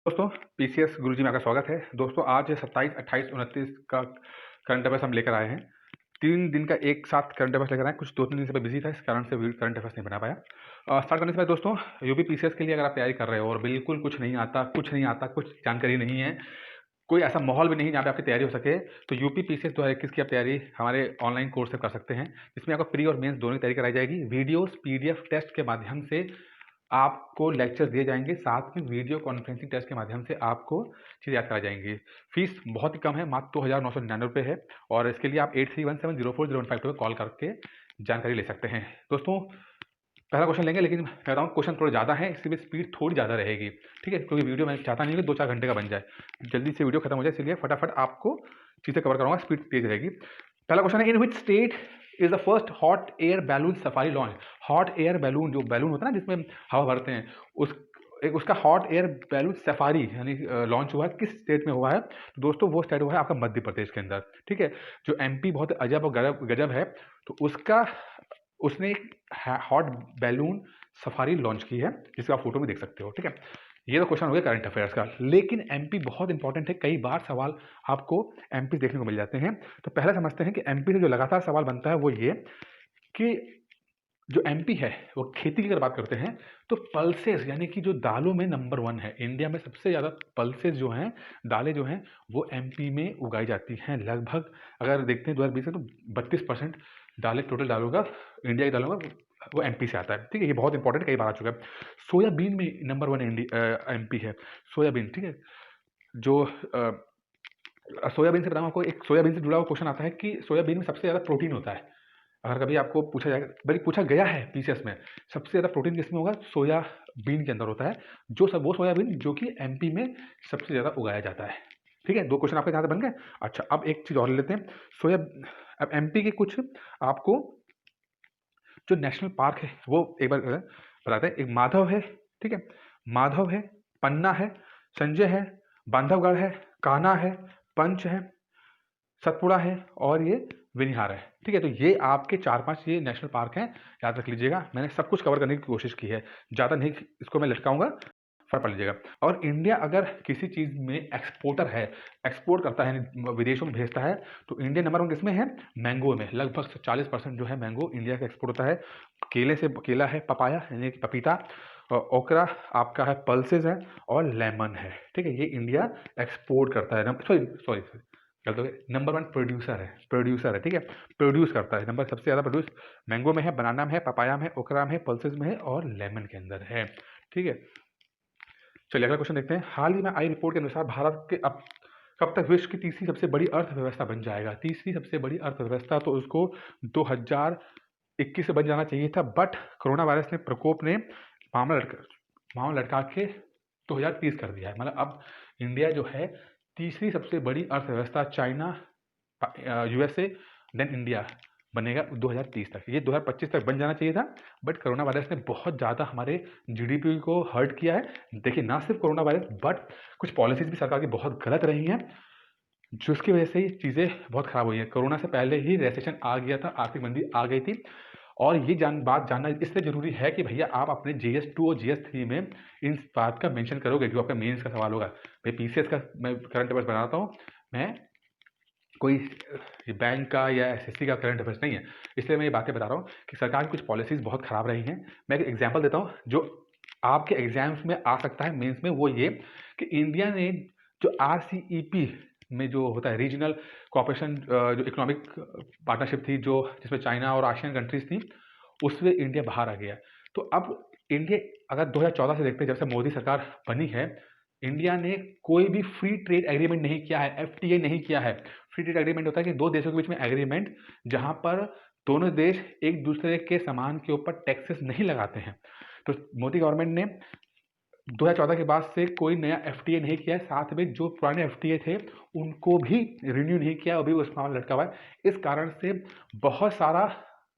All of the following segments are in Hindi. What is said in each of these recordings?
दोस्तों, पीसीएस गुरुजी में आपका स्वागत है। दोस्तों, आज 27, 28, 29 का करंट अफेयर्स हम लेकर आए हैं। 3 दिन का एक साथ करंट अफेयर्स लेकर आए। कुछ 2-3 दिन से मैं बिजी था, इस कारण से करंट अफेयर्स नहीं बना पाया। स्टार्ट करने से पहले दोस्तों, यूपी पीसीएस के लिए अगर आप तैयारी कर रहे हो और बिल्कुल कुछ जानकारी नहीं है, कोई ऐसा माहौल भी नहीं जहाँ पे आपकी तैयारी हो सके, तो यूपी पीसीएस 2021 की आप तैयारी हमारे ऑनलाइन कोर्स से कर सकते हैं, जिसमें आपको प्री और मेंस दोनों की तैयारी कराई जाएगी। वीडियोस, पीडीएफ टेस्ट के माध्यम से आपको लेक्चर दिए जाएंगे, साथ में वीडियो कॉन्फ्रेंसिंग टेस्ट के माध्यम से आपको चीज़ याद कराई जाएंगी। फीस बहुत ही कम है, मात्र 2,999 है, और इसके लिए आप 8317040152 पे कॉल करके जानकारी ले सकते हैं। दोस्तों, पहला क्वेश्चन लेंगे, लेकिन मैं बताऊँ क्वेश्चन थोड़े ज़्यादा है, इसलिए स्पीड थोड़ी ज़्यादा रहेगी, ठीक है? क्योंकि वीडियो मैं चाहता नहीं कि 2-4 घंटे का बन जाए, जल्दी से वीडियो खत्म हो जाए, इसलिए फटाफट आपको चीज़ें कवर कराऊंगा, स्पीड तेज रहेगी। पहला क्वेश्चन है, in which state is the first hot air balloon safari launch? Hot air balloon, जो बैलून होता है ना जिसमें हवा भरते हैं, उसका हॉट एयर बैलून सफारी यानी लॉन्च हुआ है, किस स्टेट में हुआ है? तो दोस्तों, वो स्टेट हुआ है आपका मध्य प्रदेश के अंदर, ठीक है? जो एमपी बहुत अजब और गजब है, तो उसने एक हॉट बैलून सफारी लॉन्च की है, जिसका आप फोटो में देख सकते हो, ठीक है? ये तो क्वेश्चन हो गया करंट अफेयर्स का, लेकिन एमपी बहुत इंपॉर्टेंट है, कई बार सवाल आपको एमपी देखने को मिल जाते हैं। तो पहले समझते हैं कि एमपी से जो लगातार सवाल बनता है वो ये कि जो एमपी है वो खेती की अगर बात करते हैं, तो पल्सेस यानी कि जो दालों में नंबर 1 है, इंडिया में सबसे ज़्यादा पल्सेस जो हैं, दालें जो हैं, वो एमपी में उगाई जाती हैं। लगभग अगर देखते हैं 2020 से, तो 32% दालें, टोटल दालों का, इंडिया की दालों का, वो एमपी से आता है, ठीक है? ये बहुत इंपॉर्टेंट, कई बार आ चुका है। सोयाबीन में नंबर 1 एमपी है, सोयाबीन, ठीक है? जो सोयाबीन से बताऊँ आपको, एक सोयाबीन से जुड़ा हुआ क्वेश्चन आता है कि सोयाबीन में सबसे ज़्यादा प्रोटीन होता है। अगर कभी आपको पूछा जाएगा, बल्कि पूछा गया है पीसीएस में, सबसे ज़्यादा प्रोटीन किसमें होगा? सोयाबीन के अंदर होता है। वो सोयाबीन जो कि एमपी में सबसे ज़्यादा उगाया जाता है, ठीक है? 2 क्वेश्चन आपके यहाँ से बन गए। अच्छा, अब एक चीज़ और ले लेते हैं। सोया अब एमपी के कुछ आपको जो नेशनल पार्क है वो एक बार बताते हैं। एक माधव है, ठीक है? माधव है, पन्ना है, संजय है, बांधवगढ़ है, कान्हा है, पंच है, सतपुड़ा है, और ये विनिहार है, ठीक है? तो ये आपके 4-5 ये नेशनल पार्क हैं, याद रख लीजिएगा। मैंने सब कुछ कवर करने की कोशिश की है, ज़्यादा नहीं इसको मैं लटकाऊंगा, फर्क पड़ लीजिएगा। और इंडिया अगर किसी चीज़ में एक्सपोर्टर है, एक्सपोर्ट करता है, विदेशों में भेजता है, तो इंडिया नंबर 1 किसमें है? मैंगो में। लगभग 40% जो है मैंगो इंडिया से एक्सपोर्ट होता है। केला है, पपाया यानी कि पपीता, ओकरा आपका है, पल्सेस है, और लेमन है, ठीक है? ये इंडिया एक्सपोर्ट करता है। सॉरी सॉरी गलत हो गया, नंबर 1 प्रोड्यूसर है, ठीक है? प्रोड्यूस करता है, नंबर सबसे ज़्यादा प्रोड्यूस मैंगो में है, बनाना में है, पपाया में है, ओकरा में है, पल्सेस में है, और लेमन के अंदर है, ठीक है? चलिए अगला क्वेश्चन देखते हैं। हाल ही में आई रिपोर्ट के अनुसार भारत के अब कब तक विश्व की तीसरी सबसे बड़ी अर्थव्यवस्था बन जाएगा? तीसरी सबसे बड़ी अर्थव्यवस्था तो उसको 2021 से बन जाना चाहिए था, बट कोरोना वायरस ने प्रकोप ने मामला लटका के 2030 कर दिया है। मतलब अब इंडिया जो है तीसरी सबसे बड़ी अर्थव्यवस्था, चाइना, यूएसए, देन इंडिया बनेगा 2030 तक। ये 2025 तक बन जाना चाहिए था, बट कोरोना वायरस ने बहुत ज़्यादा हमारे जीडीपी को हर्ट किया है। देखिए, ना सिर्फ कोरोना वायरस, बट कुछ पॉलिसीज भी सरकार की बहुत गलत रही हैं, जिसकी वजह से ये चीज़ें बहुत खराब हुई हैं। कोरोना से पहले ही रेसेशन आ गया था, आर्थिक मंदी आ गई थी। और ये बात जानना इसलिए ज़रूरी है कि भैया आप अपने जीएस 2 और जीएस 3 में इन बात का मेंशन करोगे, जो आपका मेंस का सवाल होगा। भाई पीसीएस का मैं करंट अफेयर्स बनाता हूँ, मैं कोई बैंक का या एसएससी का करंट अफेयर्स नहीं है, इसलिए मैं ये बातें बता रहा हूँ कि सरकार की कुछ पॉलिसीज़ बहुत ख़राब रही हैं। मैं एक एग्जांपल देता हूँ जो आपके एग्जाम्स में आ सकता है, मेंस में, वो ये कि इंडिया ने जो आरसीईपी में जो होता है, रीजनल कोऑपरेशन, जो इकोनॉमिक पार्टनरशिप थी, जो जिसमें चाइना और आशियन कंट्रीज थी, उसमें इंडिया बाहर आ गया। तो अब इंडिया अगर 2014 से देखते हैं, जब से मोदी सरकार बनी है, इंडिया ने कोई भी फ्री ट्रेड एग्रीमेंट नहीं किया है, एफटीए नहीं किया है। फ्री ट्रेड एग्रीमेंट होता है कि दो देशों के बीच में एग्रीमेंट, जहां पर दोनों देश एक दूसरे के सामान के ऊपर टैक्सेस नहीं लगाते हैं। तो मोदी गवर्नमेंट ने 2014 के बाद से कोई नया एफटीए नहीं किया है, साथ में जो पुराने एफटीए थे उनको भी रिन्यू नहीं किया, अभी उस मामला लटका हुआ है। इस कारण से बहुत सारा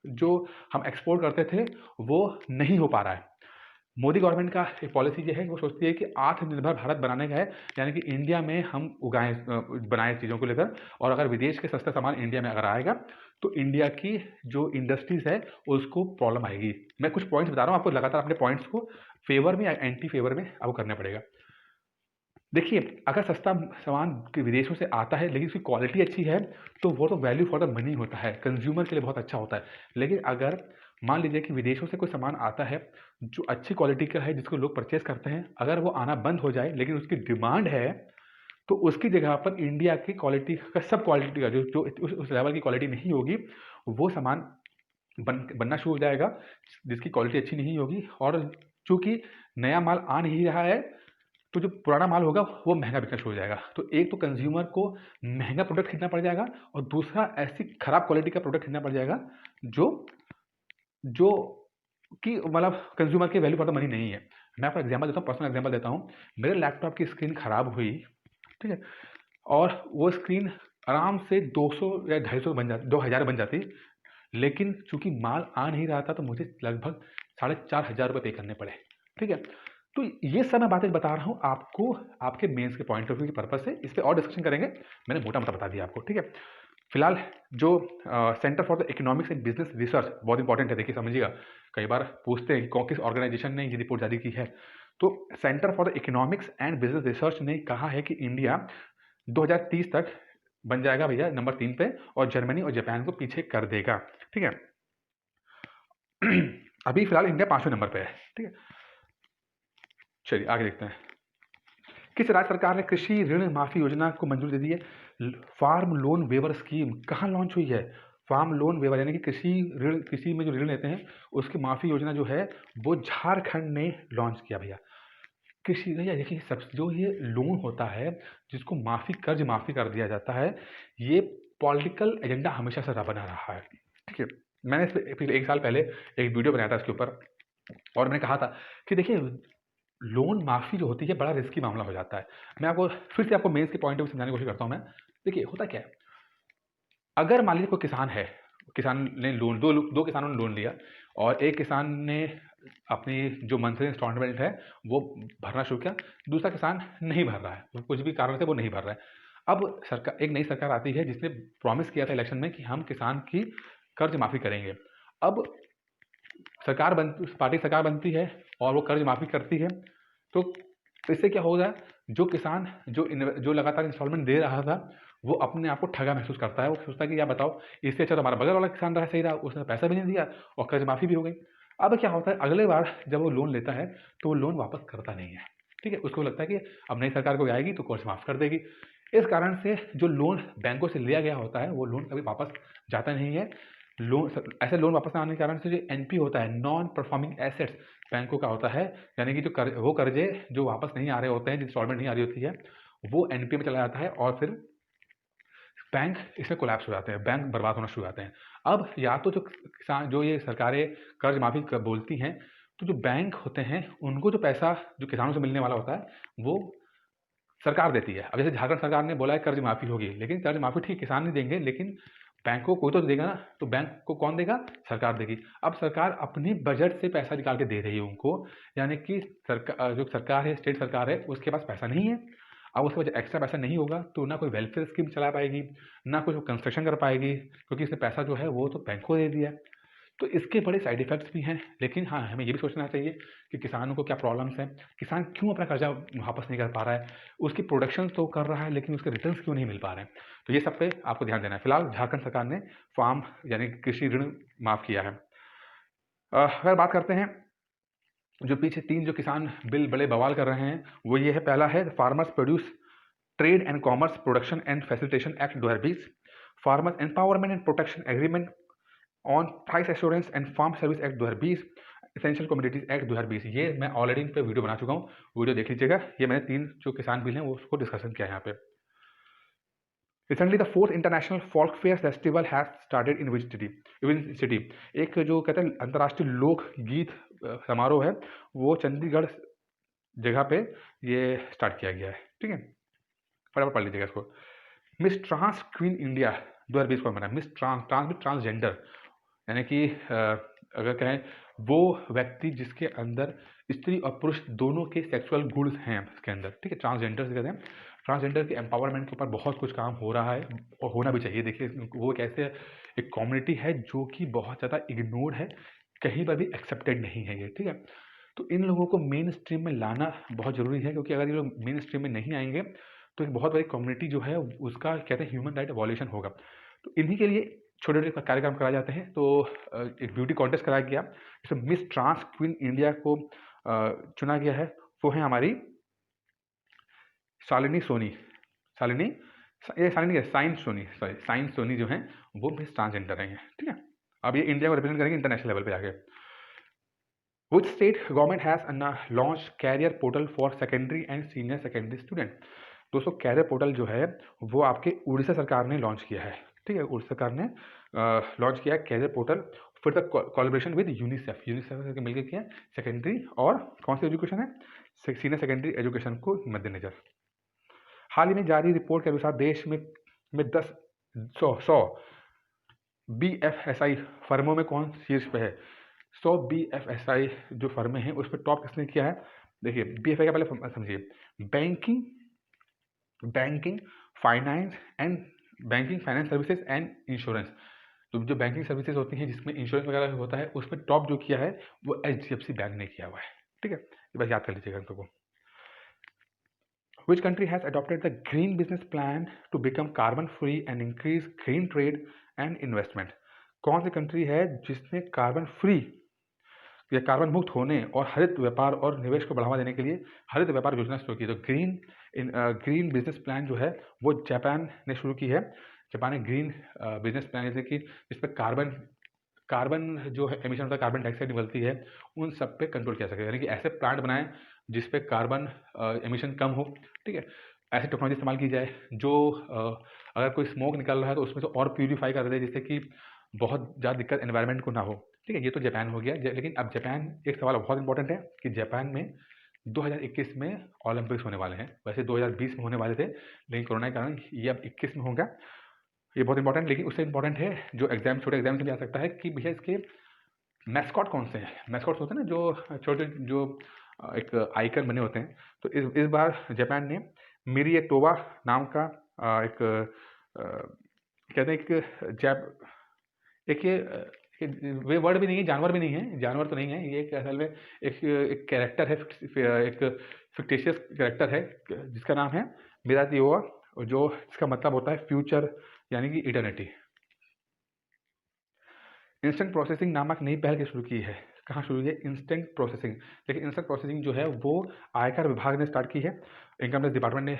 जो हम एक्सपोर्ट करते थे वो नहीं हो पा रहा है। मोदी गवर्नमेंट का एक पॉलिसी ये है कि वो सोचती है कि आत्मनिर्भर भारत बनाने का है, यानी कि इंडिया में हम बनाए चीज़ों को लेकर, और अगर विदेश के सस्ता सामान इंडिया में अगर आएगा तो इंडिया की जो इंडस्ट्रीज है उसको प्रॉब्लम आएगी। मैं कुछ पॉइंट्स बता रहा हूँ आपको, लगातार अपने पॉइंट्स को फेवर में या एंटी फेवर में आपको करना पड़ेगा। देखिए, अगर सस्ता सामान के विदेशों से आता है लेकिन उसकी क्वालिटी अच्छी है, तो वो तो वैल्यू फॉर द मनी होता है, कंज़्यूमर के लिए बहुत अच्छा होता है। लेकिन अगर मान लीजिए कि विदेशों से कोई सामान आता है, जो अच्छी क्वालिटी का है, जिसको लोग परचेज़ करते हैं, अगर वो आना बंद हो जाए, लेकिन उसकी डिमांड है, तो उसकी जगह पर इंडिया की क्वालिटी का सब क्वालिटी का जो जो उस लेवल की क्वालिटी नहीं होगी, वो सामान बनना शुरू हो जाएगा, जिसकी क्वालिटी अच्छी नहीं होगी। और चूँकि नया माल आ नहीं रहा है, तो जो पुराना माल होगा वो महँगा बिकना शुरू हो जाएगा। तो एक तो कंज़्यूमर को महँगा प्रोडक्ट खरीदना पड़ जाएगा और दूसरा ऐसी खराब क्वालिटी का प्रोडक्ट खरीदना पड़ जाएगा जो जो कि मतलब कंज़्यूमर की वैल्यू फॉर द मनी नहीं है। मैं आपको एग्ज़ाम्पल देता हूँ, पर्सनल एग्ज़ाम्पल देता हूँ। मेरे लैपटॉप की स्क्रीन खराब हुई, ठीक है? और वो स्क्रीन आराम से 200 या 250 बन जाती, 2000 बन जाती, लेकिन चूँकि माल आ नहीं रहा था, तो मुझे लगभग 4500 रुपए पे करने पड़े, ठीक है? तो ये सब मैं बातें बता रहा हूँ आपको, आपके मेंस के पॉइंट ऑफ व्यू के पर्पज़ से। इस पे और डिस्कशन करेंगे, मैंने मोटा-मोटा बता दिया आपको, ठीक है? फिलहाल जो centre for the economics and business research बहुत इंपॉर्टेंट है, देखिए समझिएगा। कई बार पूछते हैं कि किस ऑर्गेनाइजेशन ने ये रिपोर्ट जारी की है। तो centre for the economics and business research ने कहा है कि इंडिया 2030 तक बन जाएगा भैया नंबर 3 पे, और जर्मनी और जापान को पीछे कर देगा, ठीक है? अभी फिलहाल इंडिया 5वें नंबर पे है, ठीक है? चलिए आगे देखते हैं। किस राज्य सरकार ने कृषि ऋण माफी योजना को मंजूरी दे दी है? फार्म लोन वेवर स्कीम कहाँ लॉन्च हुई है? फार्म लोन वेवर यानी कि कृषि में जो ऋण लेते हैं, उसकी माफी योजना जो है, वो झारखंड ने लॉन्च किया भैया। कृषि भैया देखिए, सब जो ये लोन होता है, जिसको कर्ज माफी कर दिया जाता है, ये पॉलिटिकल एजेंडा हमेशा से रहा बना रहा है, ठीक है? मैंने इस पे पिछले 1 साल पहले एक वीडियो बनाया था इसके ऊपर, और मैंने कहा था कि देखिए, लोन माफ़ी जो होती है बड़ा रिस्की मामला हो जाता है। मैं आपको फिर से आपको मेंस के पॉइंट ऑफ व्यू समझाने की कोशिश करता हूँ मैं। देखिए होता क्या है, अगर मान लीजिए कोई किसान है, किसान ने लोन, 2 किसानों ने लोन लिया, और एक किसान ने अपनी जो मंथली इंस्टॉलमेंट है वो भरना शुरू किया, दूसरा किसान नहीं भर रहा है, वो कुछ भी कारण से वो नहीं भर रहा है। अब एक नई सरकार आती है जिसने प्रॉमिस किया था इलेक्शन में कि हम किसान की कर्ज माफ़ी करेंगे। अब पार्टी सरकार बनती है और वो कर्ज माफ़ी करती है, तो इससे क्या होगा, जो किसान जो लगातार इंस्टॉलमेंट दे रहा था, वो अपने आप को ठगा महसूस करता है। वो सोचता है कि यार बताओ, इससे अच्छा तो हमारा बगल वाला किसान रहा, सही रहा, उसने पैसा भी नहीं दिया और कर्ज माफ़ी भी हो गई। अब क्या होता है, अगले बार जब वो लोन लेता है, तो वो लोन वापस करता नहीं है, ठीक है? उसको लगता है कि अब नई सरकार कोई आएगी तो कर्ज माफ़ कर देगी। इस कारण से जो लोन बैंकों से लिया गया होता है, वो लोन कभी वापस जाता नहीं है। ऐसे लोन वापस ना आने के कारण से जो एनपी होता है, नॉन परफॉर्मिंग एसेट्स, बैंकों का होता है, यानी कि वो कर्जे जो वापस नहीं आ रहे होते हैं, इंस्टॉलमेंट नहीं आ रही होती है, वो एनपी में चला जाता है, और फिर बैंक इसमें कोलैप्स हो जाते हैं, बैंक बर्बाद होना शुरू हो जाते हैं। अब या तो जो ये सरकारें कर्ज माफी बोलती हैं, तो जो बैंक होते हैं, उनको जो पैसा जो किसानों से मिलने वाला होता है, वो सरकार देती है। अब जैसे झारखंड सरकार ने बोला है कर्ज माफ़ी होगी, लेकिन कर्ज माफ़ी ठीक किसान नहीं देंगे, लेकिन बैंक को कोई तो देगा ना, तो बैंक को कौन देगा? सरकार देगी। अब सरकार अपनी बजट से पैसा निकाल के दे रही है उनको, यानी कि जो सरकार है, स्टेट सरकार है, उसके पास पैसा नहीं है। अब उसके पास एक्स्ट्रा पैसा नहीं होगा, तो ना कोई वेलफेयर स्कीम चला पाएगी, ना कुछ कंस्ट्रक्शन कर पाएगी, क्योंकि इसने पैसा जो है वो तो बैंक को दे दिया है। तो इसके बड़े साइड इफ़ेक्ट्स भी हैं, लेकिन हाँ, हमें ये भी सोचना चाहिए कि किसानों को क्या प्रॉब्लम्स हैं, किसान क्यों अपना कर्जा वापस नहीं कर पा रहा है, उसकी प्रोडक्शन तो कर रहा है, लेकिन उसके रिटर्न्स क्यों नहीं मिल पा रहे हैं। तो ये सब पे आपको ध्यान देना है। फिलहाल झारखंड सरकार ने फार्म यानी कि कृषि ऋण माफ़ किया है। अगर बात करते हैं, जो पीछे 3 जो किसान बिल बड़े बवाल कर रहे हैं, वो ये है। पहला है farmers produce trade and commerce production and facilitation act 2020, farmers empowerment and protection agreement on price assurance and farm service act 2020, essential commodities act 2020। ये मैं ऑलरेडी इन पे वीडियो बना चुका हूँ, वीडियो देख लीजिएगा। ये मैंने 3 जो किसान बिल हैं वो उसको डिस्कशन किया है यहाँ पे। Recently the 4th international folk fair festival has started in which city. एक जो कहते हैं अंतर्राष्ट्रीय लोक गीत समारोह है, वो चंडीगढ़ जगह पे ये स्टार्ट किया गया है, ठीक है? फटाफट पढ़ लीजिएगा इसको। मिस ट्रांस क्वीन इंडिया 2020 को बना। मिस ट्रांस में ट्रांसजेंडर, यानी कि अगर कहें, वो व्यक्ति जिसके अंदर स्त्री और पुरुष दोनों के सेक्सुअल गुण हैं इसके अंदर, ठीक है? ट्रांसजेंडर से कहते हैं। ट्रांसजेंडर के एम्पावरमेंट के ऊपर बहुत कुछ काम हो रहा है, और होना भी चाहिए। देखिए, वो एक ऐसे एक कम्युनिटी है जो कि बहुत ज़्यादा इग्नोर्ड है, कहीं पर भी एक्सेप्टेड नहीं है ये, ठीक है? तो इन लोगों को मेन स्ट्रीम में लाना बहुत ज़रूरी है, क्योंकि अगर ये लोग मेन स्ट्रीम में नहीं आएंगे तो एक बहुत बड़ी कम्युनिटी जो है उसका कहते हैं ह्यूमन राइट वॉल्यूशन होगा। तो इन्हीं के लिए छोटे छोटे कार्यक्रम कराए जाते हैं। तो एक ब्यूटी कॉन्टेस्ट कराया गया, इसमें मिस ट्रांस क्वीन इंडिया को चुना गया है। वो है हमारी शालिनी सोनी, शालिनी ये शालिनी है science Soni, sorry science Soni जो है वो मिस ट्रांसजेंडर हैं, ठीक है। अब ये इंडिया को रिप्रेजेंट करेंगे इंटरनेशनल लेवल पे जाके। Which state government has launched career portal for secondary and senior secondary student? दोस्तों कैरियर पोर्टल जो है वो आपके उड़ीसा सरकार ने लॉन्च किया है, ठीक है। उड़ीसा सरकार ने लॉन्च किया है career portal for the collaboration with UNICEF. UNICEF मिलकर किया सेकेंडरी और कौन सी एजुकेशन है, सीनियर सेकेंडरी एजुकेशन को मद्देनजर। हाल ही में जारी रिपोर्ट के अनुसार देश में 100 BFSI फर्मों में कौन शीर्ष पे है। 100 BFSI जो फर्में हैं उस पर टॉप किसने किया है। देखिए BFSI का पहले समझिए, banking finance services and insurance. तो जो बैंकिंग सर्विसेज होती हैं जिसमें इंश्योरेंस वगैरह होता है उसमें टॉप जो किया है वो HDFC बैंक ने किया हुआ है, ठीक है। ये बस याद कर लीजिएगा इन सबको। Which country has adopted the green business plan to become carbon free and increase green trade and investment? कौन सी कंट्री है जिसने कार्बन फ्री या कार्बन मुक्त होने और हरित व्यापार और निवेश को बढ़ावा देने के लिए हरित व्यापार योजना शुरू की। तो ग्रीन बिजनेस प्लान जो है वो जापान ने शुरू की है। जापान ने ग्रीन बिजनेस प्लान जैसे कि जिसमें कार्बन जो है एमिशन होता है, कार्बन डाइऑक्साइड निकलती है, उन सब पे कंट्रोल किया सके, यानी कि ऐसे प्लांट बनाएं जिसपे कार्बन एमिशन कम हो, ठीक है। ऐसी टेक्नोलॉजी इस्तेमाल की जाए जो अगर कोई स्मोक निकल रहा है तो उसमें से और प्यूरीफाई कर दे जिससे कि बहुत ज़्यादा दिक्कत एनवायरनमेंट को ना हो, ठीक है। ये तो जापान हो गया। लेकिन अब जापान, एक सवाल बहुत इंपॉर्टेंट है कि जापान में 2021 में ओलंपिक्स होने वाले हैं। वैसे 2020 में होने वाले थे लेकिन कोरोना के कारण ये अब 21 में होगा। ये बहुत इंपॉर्टेंट, लेकिन उससे इंपॉर्टेंट है जो एग्जाम, छोटे एग्जाम से भी आ सकता है कि भैया इसके मैस्कॉट कौन से हैं। मैस्कॉट्स होते हैं ना जो छोटे जो एक आइकन बने होते हैं। तो इस बार जापान ने मिरिएटोवा नाम का एक कहते हैं एक वे वर्ड भी नहीं है, जानवर भी नहीं है, जानवर तो नहीं है ये, एक असल में एक कैरेक्टर है, एक फिक्टिशियस कैरेक्टर है जिसका नाम है मिरातियोवा, जो इसका मतलब होता है फ्यूचर यानी कि इटर्निटी। इंस्टेंट प्रोसेसिंग नामक नई पहल की शुरू की है। कहाँ शुरू की है? Instant processing. लेकिन इंस्टेंट प्रोसेसिंग जो है वो आयकर विभाग ने स्टार्ट की है, इनकम टैक्स डिपार्टमेंट ने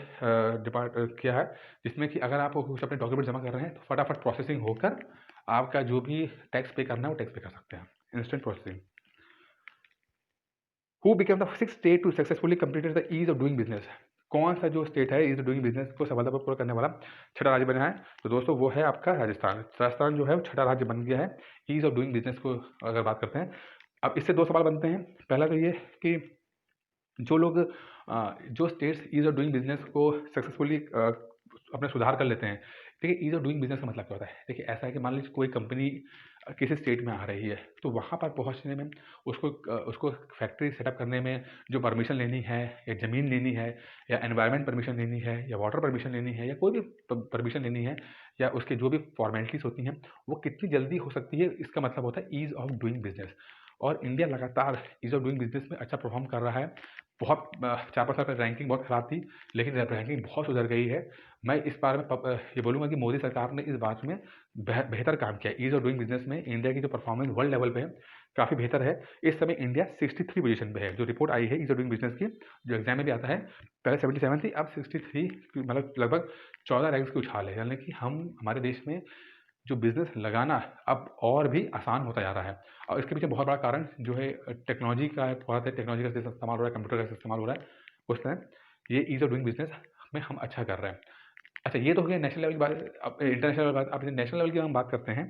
किया है, जिसमें कि अगर आप कुछ अपने डॉक्यूमेंट जमा कर रहे हैं तो फटाफट प्रोसेसिंग होकर आपका जो भी टैक्स पे करना है वो टैक्स पे कर सकते हैं। Instant processing. Who became the 6th state to successfully completed the ease of doing business. कौन सा जो स्टेट है ईज ऑफ डूइंग बिजनेस को सफलतापूर्वक पूरा करने वाला छठा राज्य बना है? तो दोस्तों वो है आपका राजस्थान। राजस्थान जो है वो छठा राज्य बन गया है ईज ऑफ डूइंग बिजनेस को अगर बात करते हैं। अब इससे दो सवाल बनते हैं। पहला तो ये कि जो लोग जो states ease of doing business को सक्सेसफुली अपने सुधार कर लेते हैं, देखिए ईज ऑफ डूइंग बिजनेस का मतलब क्या होता है। देखिए ऐसा है कि मान लीजिए कोई कंपनी किसी स्टेट में आ रही है तो वहाँ पर पहुँचने में उसको फैक्ट्री सेटअप करने में जो परमिशन लेनी है या ज़मीन लेनी है या एनवायरनमेंट परमिशन लेनी है या वाटर परमिशन लेनी है या कोई भी परमिशन लेनी है या उसके जो भी फॉर्मेलिटीज़ होती हैं वो कितनी जल्दी हो सकती है, इसका मतलब होता है ईज़ ऑफ डूइंग बिजनेस। और इंडिया लगातार ईज़ ऑफ डूइंग बिजनेस में अच्छा परफॉर्म कर रहा है। बहुत 4-5 साल पहले रैंकिंग बहुत ख़राब थी लेकिन रैंकिंग बहुत सुधर गई है। मैं इस बारे में ये बोलूँगा कि मोदी सरकार ने इस बात में बेहतर काम किया है। ईज़ ऑफ डूइंग बिजनेस में इंडिया की जो परफॉर्मेंस वर्ल्ड लेवल पे है काफ़ी बेहतर है। इस समय इंडिया 63 पोजीशन पे है। जो रिपोर्ट आई है ईज़ ऑफ डूइंग बिजनेस की, जो एग्जाम में भी आता है, पहले 77 थी, अब 63, मतलब लगभग 14 रैंक्स की उछाल है। यानी कि हमारे देश में जो बिज़नेस लगाना अब और भी आसान होता जा रहा है। और इसके पीछे बहुत बड़ा कारण जो है टेक्नोलॉजी का है। बहुत टेक्नोलॉजी का जैसे इस्तेमाल हो रहा है, कंप्यूटर का इस्तेमाल हो रहा है, उस तरह ये ईज़ ऑफ डूइंग बिजनेस में हम अच्छा कर रहे हैं। अच्छा ये तो हो गया नेशनल लेवल की बात। अब इंटरनेशनल बात, अब नेशनल लेवल की हम बात करते हैं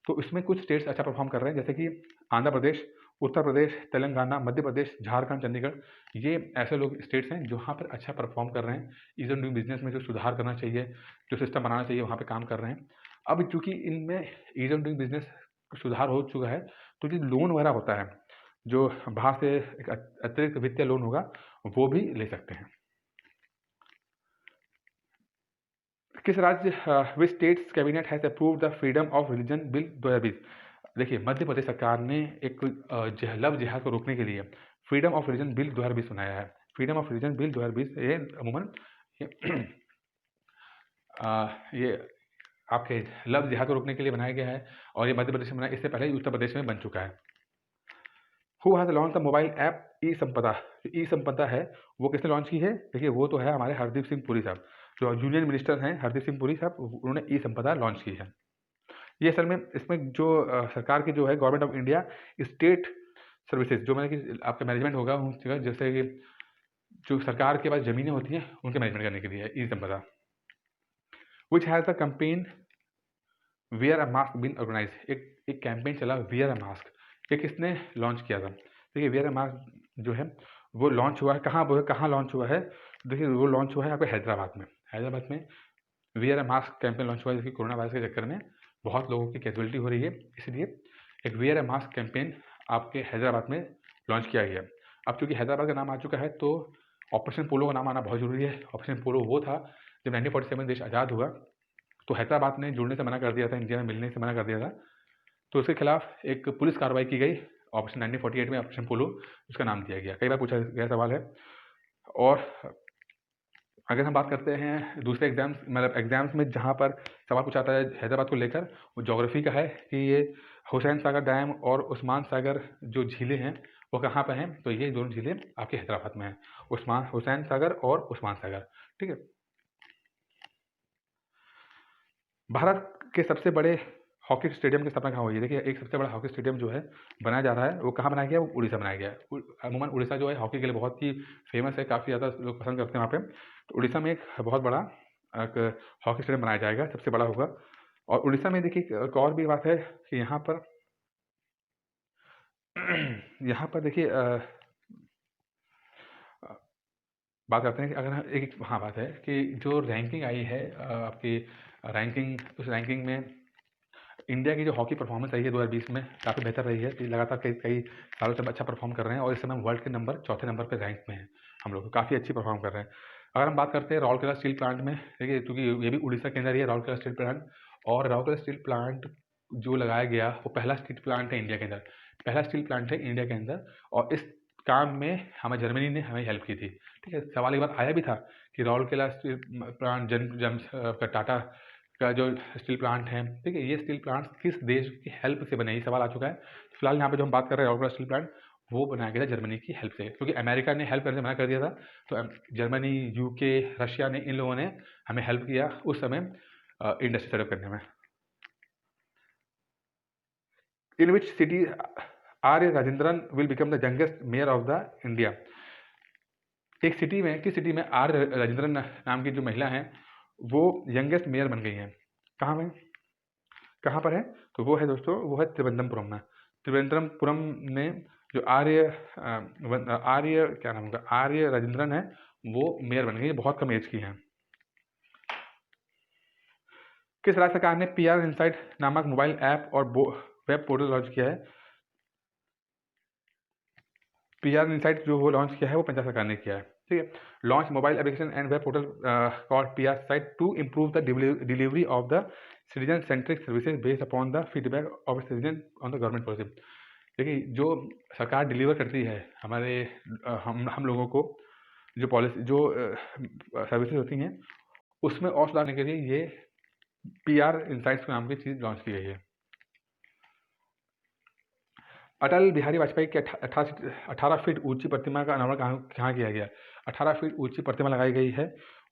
तो इसमें कुछ स्टेट्स अच्छा परफॉर्म कर रहे हैं जैसे कि आंध्र प्रदेश, उत्तर प्रदेश, तेलंगाना, मध्य प्रदेश, झारखंड, चंडीगढ़। ये ऐसे लोग स्टेट्स हैं जहाँ पर अच्छा परफॉर्म कर रहे हैं। ईज़ ऑफ डूइंग बिजनेस में जो सुधार करना चाहिए, जो सिस्टम बनाना चाहिए, वहाँ पे काम कर रहे हैं। अब चूँकि इनमें ईज़ ऑफ डूइंग बिजनेस सुधार हो चुका है तो जो लोन वगैरह होता है, जो बाहर से एक अतिरिक्त वित्तीय लोन होगा वो भी ले सकते हैं। किस राज्य which states cabinet has approved the freedom of religion bill 2020। देखिए मध्य प्रदेश सरकार ने एक लव जिहाद को रोकने के लिए फ्रीडम ऑफ रिलीजन बिल 2020 बनाया है। फ्रीडम ऑफ रिलीजन बिल 2020 ये अमूमन ये आपके लव जिहाद को रोकने के लिए बनाया गया है और ये मध्य प्रदेश में बनाया, इससे पहले उत्तर प्रदेश में बन चुका है। Who has launch the mobile app E Sampada? E संपदा है वो किसने लॉन्च की है? देखिए वो तो है हमारे हरदीप सिंह पुरी साहब, जो यूनियन मिनिस्टर हैं हरदीप सिंह पुरी साहब, उन्होंने ई संपदा लॉन्च की है। ये असल में इसमें जो सरकार की जो है government of India state services जो मैंने कि आपका मैनेजमेंट होगा उन जगह, जैसे कि जो सरकार के पास ज़मीनें होती हैं उनके मैनेजमेंट करने के लिए e Sampada. Which has the campaign wear a mask been organize? एक कैंपेन चला वियर अ मास्क, ये किसने लॉन्च किया था? देखिए वियर अ मास्क जो है वो लॉन्च हुआ है कहाँ लॉन्च हुआ है? देखिए वो लॉन्च हुआ है आपके हैदराबाद में wear a mask campaign launch हुआ है, क्योंकि कोरोना वायरस के चक्कर में बहुत लोगों की कैजुअलिटी हो रही है, इसलिए एक वियर अ मास्क कैंपेन आपके हैदराबाद में लॉन्च किया गया। अब चूँकि हैदराबाद का नाम आ चुका है तो ऑपरेशन पोलो का नाम आना बहुत ज़रूरी है। ऑपरेशन पोलो वो था जब 1947 देश आज़ाद हुआ तो हैदराबाद ने जुड़ने से मना कर दिया था, इंडिया में मिलने से मना कर दिया था, तो उसके खिलाफ एक पुलिस कार्रवाई की गई ऑपरेशन 1948 में, ऑपरेशन पोलो उसका नाम दिया गया। कई बार पूछा गया सवाल है। और अगर हम बात करते हैं दूसरे एग्जाम्स, मतलब एग्जाम्स में जहाँ पर सवाल पूछा जाता है हैदराबाद को लेकर, वो ज्योग्राफी का है कि ये हुसैन सागर डैम और उस्मान सागर जो झीलें हैं वो कहाँ पर हैं? तो ये दोनों झीलें आपके हैदराबाद में हैं, हुसैन सागर और उस्मान सागर। ठीक है। भारत के सबसे बड़े हॉकी स्टेडियम की स्थापना कहाँ हुई है? देखिए एक सबसे बड़ा हॉकी स्टेडियम जो है बनाया जा रहा है वो कहाँ बनाया गया है? वो उड़ीसा बनाया गया है। अमूमन उड़ीसा जो है हॉकी के लिए बहुत ही फेमस है, काफ़ी ज़्यादा लोग पसंद करते हैं वहाँ पे। तो उड़ीसा में एक बहुत बड़ा एक हॉकी स्टेडियम बनाया जाएगा, सबसे बड़ा होगा। और उड़ीसा में देखिए एक और भी बात है कि यहाँ पर यहाँ पर देखिए बात करते हैं कि अगर एक हाँ बात है कि जो रैंकिंग आई है आपकी रैंकिंग, उस रैंकिंग में इंडिया की जो हॉकी परफॉर्मेंस रही है 2020 में काफ़ी बेहतर रही है। कि लगातार कई कई सालों से अच्छा परफॉर्म कर रहे हैं और इस समय हम वर्ल्ड के चौथे नंबर पर रैंक में हैं। हम लोग काफ़ी अच्छी परफॉर्म कर रहे हैं। अगर हम बात करते हैं राउरकेला स्टील प्लांट में, देखिए क्योंकि ये भी उड़ीसा के अंदर ही है राउरकेला स्टील प्लांट, और राउरकेला स्टील प्लांट जो लगाया गया वो पहला स्टील प्लांट है इंडिया के अंदर, पहला स्टील प्लांट है इंडिया के अंदर। और इस काम में हमें जर्मनी ने हमें हेल्प की थी। ठीक है, सवाल एक बार आया भी था कि राउरकेला स्टील प्लांट टाटा का जो स्टील प्लांट है, ठीक है, ये स्टील प्लांट किस देश की हेल्प से बने, ये सवाल आ चुका है। फिलहाल यहाँ पे जो हम बात कर रहे हैं राउरकेला स्टील प्लांट, वो बनाया गया था जर्मनी की हेल्प से, क्योंकि अमेरिका ने हेल्प करने से मना कर दिया था। तो जर्मनी, यूके, रशिया ने, इन लोगों ने हमें हेल्प किया उस समय इंडस्ट्री सेटअप करने में। In which city Arya Rajendran will become the youngest mayor of the India? एक सिटी में, किस सिटी में आर्य राजेंद्रन नाम की जो महिला हैं वो यंगेस्ट मेयर बन गई हैं? कहाँ में, कहाँ पर है? तो वो है दोस्तों, वो है त्रिवेंद्रमपुरम में। त्रिवेंद्रमपुरम में जो आर्य क्या नाम होगा, आर्य राजेंद्रन है, वो मेयर बन गई है, बहुत कम एज की हैं। किस राज्य सरकार ने PR इनसाइट नामक मोबाइल ऐप और वेब पोर्टल लॉन्च किया है? PR इनसाइट जो वो लॉन्च किया है वो पंजाब सरकार ने किया है। ठीक है, launch mobile application and web portal called PR site to improve the delivery of the citizen centric services based upon the feedback of citizen on the government policy. देखिए जो सरकार डिलीवर करती है हमारे हम लोगों को जो पॉलिसी जो सर्विसेज होती हैं उसमें और सुधारने के लिए ये PR इनसाइट्स नाम की चीज़ लॉन्च की गई है। अटल बिहारी वाजपेयी की 18 फीट ऊंची प्रतिमा का अनावरण कहाँ किया गया? 18 फीट ऊंची प्रतिमा लगाई गई है,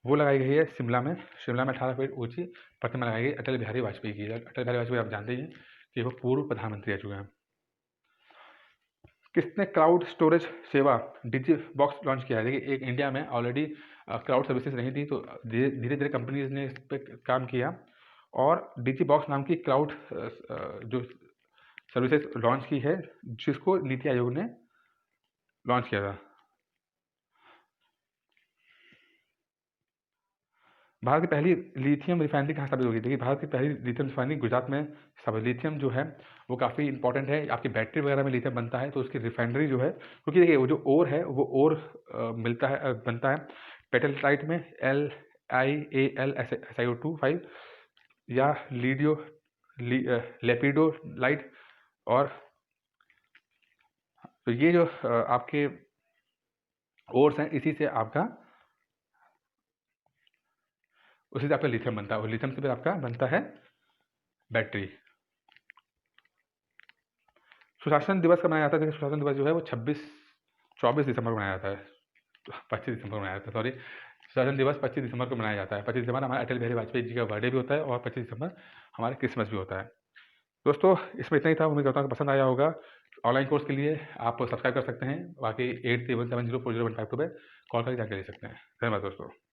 वो लगाई गई है शिमला में। शिमला में 18 फीट ऊंची प्रतिमा लगाई गई अटल बिहारी वाजपेयी की। अटल बिहारी वाजपेयी आप जानते ही हैं कि वो पूर्व प्रधानमंत्री रह चुके हैं। किसने क्लाउड स्टोरेज सेवा डिजी बॉक्स लॉन्च किया है? देखिए एक इंडिया में ऑलरेडी क्लाउड सर्विसेज नहीं थी, तो धीरे धीरे कंपनीज ने इस पर काम किया और डिजी बॉक्स नाम की क्लाउड जो सर्विसेज लॉन्च की है, जिसको नीति आयोग ने लॉन्च किया था। भारत की पहली लिथियम रिफाइनरी कहाँ स्थापित होगी? देखिए भारत की पहली लिथियम रिफाइनरी गुजरात में स्थापित। लिथियम जो है वो काफ़ी इंपॉर्टेंट है, आपकी बैटरी वगैरह में लिथियम बनता है, तो उसकी रिफाइनरी जो है, क्योंकि देखिए वो जो ओर है वो ओर मिलता है बनता है पेटलटाइट में LiAlSiO2 या लेपिडोलाइट। और तो ये जो आपके ओर्स हैं, उसी से आपका लिथियम बनता है और लिथियम से फिर आपका बनता है बैटरी। सुशासन दिवस कब मनाया जाता है? देखिए सुशासन दिवस जो है वो 24 दिसंबर को मनाया जाता है, 25 दिसंबर को मनाया जाता है, सॉरी। सुशासन दिवस 25 दिसंबर को मनाया जाता है। 25 दिसंबर हमारे अटल बिहारी वाजपेयी जी का बर्थडे भी होता है और 25 दिसंबर हमारे क्रिसमस भी होता है। दोस्तों इसमें इतना ही था, उम्मीद करता हूँ कि पसंद आया होगा। ऑनलाइन कोर्स के लिए आप सब्सक्राइब कर सकते हैं, बाकी 8317040152 पे कॉल करके जानकारी ले सकते हैं। धन्यवाद दोस्तों।